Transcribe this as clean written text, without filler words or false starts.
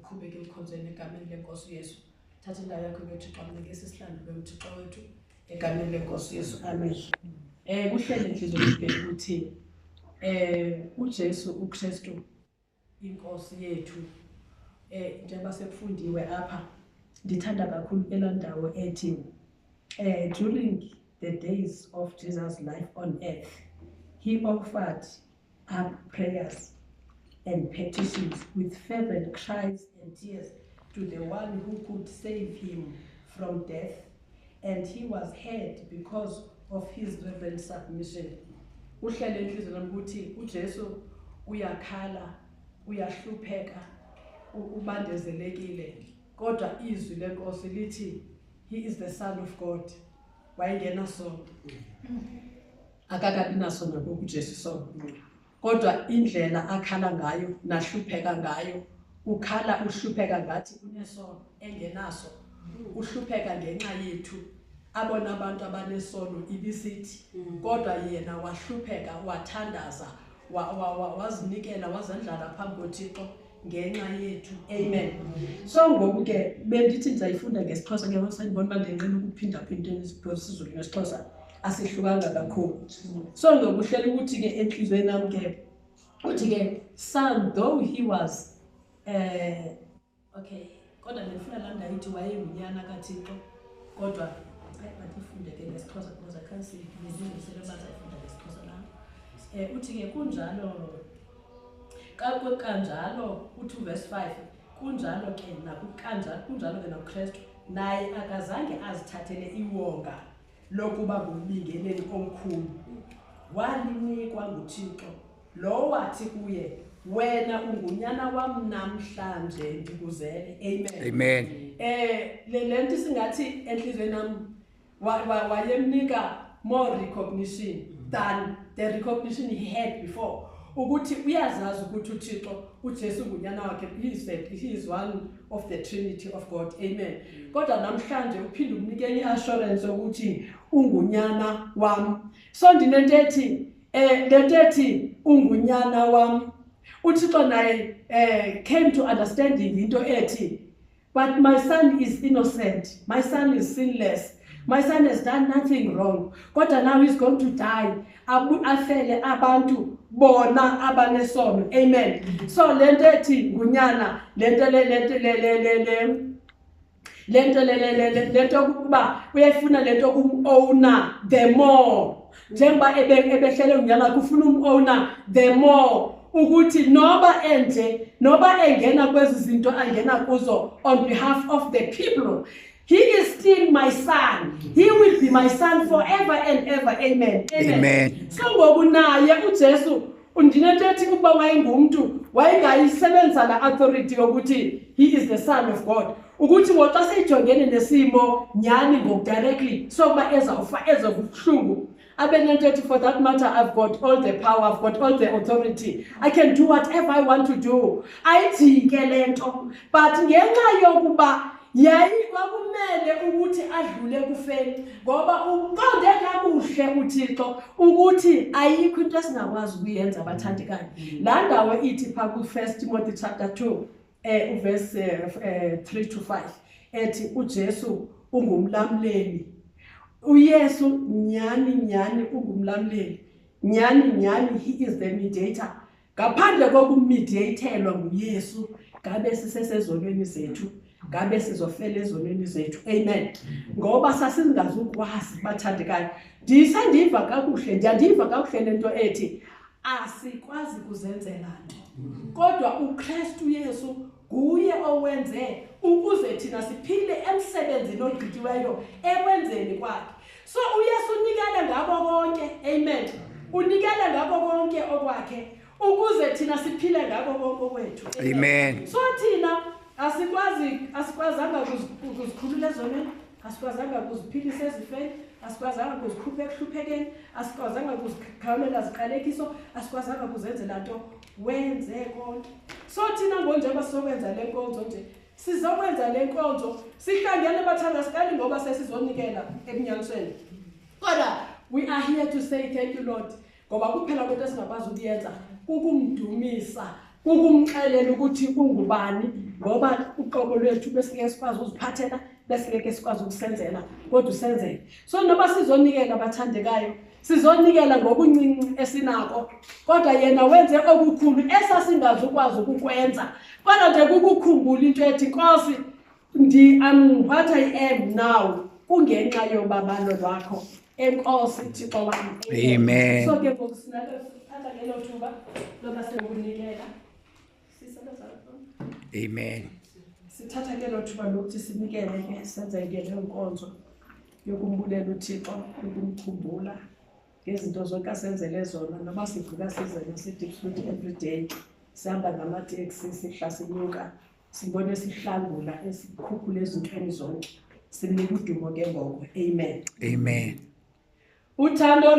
uqhubeke ukhonzeni egameni lenkosi Yesu. Thatha indawo yakho Thixo amnike isihlangu beMthixo wethu egameni lenkosi Yesu. Amen. Kuhlele inhliziyo yethu ukuthi uJesu uKristu inkosi yethu njengoba sekufundiwe apha ndithanda kakhulu elandawo ethi during the days of Jesus' life on earth he offered up prayers and petitions with fervent cries and tears to the one who could save him from death, and he was heard because of his reverent submission. Uhlele inhliziyo yami ukuthi uJesu uyakhala, uyahlupheka, ubandezelekile, kodwa izwi lenkosi lithi he is the Son of God. Wayengena sono. Akakabi nasono ngokuJesu sono. Kodwa indlela akhala ngayo, nahlupheka ngayo, ukhala uhlupheka ngathi unesono engenaso. Uhlupheka ngenxa yethu. Abona abantu abanesono ibisithi kodwa yena wahlupheka wathandaza wazinikela wazandlala phambi koThixo ngenxa yethu. Amen. So ngoku ke bendithi ndizayifunda ngeSixhosa ke ngosayibona bandenqena ukuphinda phindeni isizulu ngeSixhosa asihlukanga kakhulu. So ngokuhlela ukuthi ke enhlizweni nami ke uthi ke son though he was okay kodwa ndifuna la ngayithi wayengunyana kaThixo kodwa bayifunde ke ngeSixhosa because I can't see ngizisele bazayifunda ngeSixhosa la. Uthi ke kanjalo uthi verse 5 kunjalo ke kunjalo ke noKristu naye akazange azithathele iwonga lokuba ngumbingeleli omkhulu walinikwa nguThixo lo wathi kuye wena ungunyana wami namhlanje ndikuzele. Amen. Amen. Lento singathi enhlizweni nami wayemnika more recognition than the recognition he had before. Ukuthi uyazazi ukuthi uThixo uJesu ngunyana wakhe, he is one of the Trinity of God. Amen. Kodwa namhlanje uphinde umnike enye assurance ukuthi ungunyana wami. So ndinentethi lentethi ungunyana wami uThixo naye came to understanding into ethi but my son is innocent, my son is sinless, my son has done nothing wrong, kodwa now he's going to die afele abantu bona abanesono. Amen. So lento ethi ngunyana lento kuba uyafuna lento owner the more njengoba ebehlele unyana kufuna owner the more ukuthi noba engena kwezi zinto angena kuzo on behalf of the people, he is still my son. He will be my son forever and ever. Amen. Amen. So ngoku naye uJesu undinentethi ukuba wayengumuntu wayengayisebenza la authority yokuthi he is the Son of God. Ukuthi ngoxa seyijongene nesimo nyani ngoku directly so kuba ezobuhlungu abenentethi for that matter I've got all the power, I've got all the authority, I can do whatever I want to do. Ayijike lento but ngenxa yokuba kwakumele ukuthi adlule kufeni ngoba uqonde kakuhle uThixo ukuthi ayikho into esingakwazi ukuyenza abathandekayo. La ndawo ithi pha ku 1 Timothy chapter 2 verse 3 to 5 ethi uJesu ungumlamleli. uYesu nyani ungumlamleli. Nyani he is the mediator. Ngaphandle kokumediatelwa nguYesu ngabe sisesezonweni zethu, ngabe sizofela ezonweni zethu. Amen. Ngoba sasingazukwazi bathandekayo. Ndiva kakuhle lento ethi asikwazi kuzenzela nto. Kodwa uKristu Yesu nguye owenze ukuze thina siphile emsebenzini ogqityiweyo ekwenzeni kwakhe. So uYesu unikele ngabo konke. Amen. Unikele ngabo konke okwakhe ukuze thina siphile ngabo konke kwethu. Amen. So thina asikwazanga ukuzikhulula zonke, asikwazanga ukuziphilisa ezifeni, asikwazanga ukuzikhupha ekuhluphekeni, asikwazanga ukuzikhawulela ziqalekiso, asikwazanga ukuzenzela nto, wenze konke. So thina njengoba sizokwenza le nkonzo nje, sizokwenza le nkonzo sihlangene bathandazikali ngoba sesizonikela ebunyanisweni. Kodwa we are here to say thank you Lord ngoba kuphela kwento esingakwazi ukuyenza ukumdumisa ukumxelela ukuthi ungubani, ngoba uqobo lwethu besike sikwazi uziphathela, besike sikwazi ukusenzela, kodwa usenzele. So noba sizonikela abathandekayo, sizonikela ngokuncinci esinako, kodwa yena wenze okukhulu esasingazi ukwazi ukukwenza. Kodwa nje kukukhumbula into ethi Nkosi, I'm what I am now kungenxa yobabalo lwakho. Enkosi Thixo wami. Amen. So ke ngoku sinalo sithatha ngelo thuba loba sekunikela. Amen. Sithatha ngelo thuba lokuthi sinikele ke senze ke le nkonzo yokumbulela uThixo, ukumkhumbula ngezinto zonke asenzele zona, noba sivuka sizele sithi futhi every day sihamba ngamateksi sihla sinyuka sibone sihlangula esikhuphula ezintweni zonke, simnika udumo ke ngoko. Amen. Amen. Uthando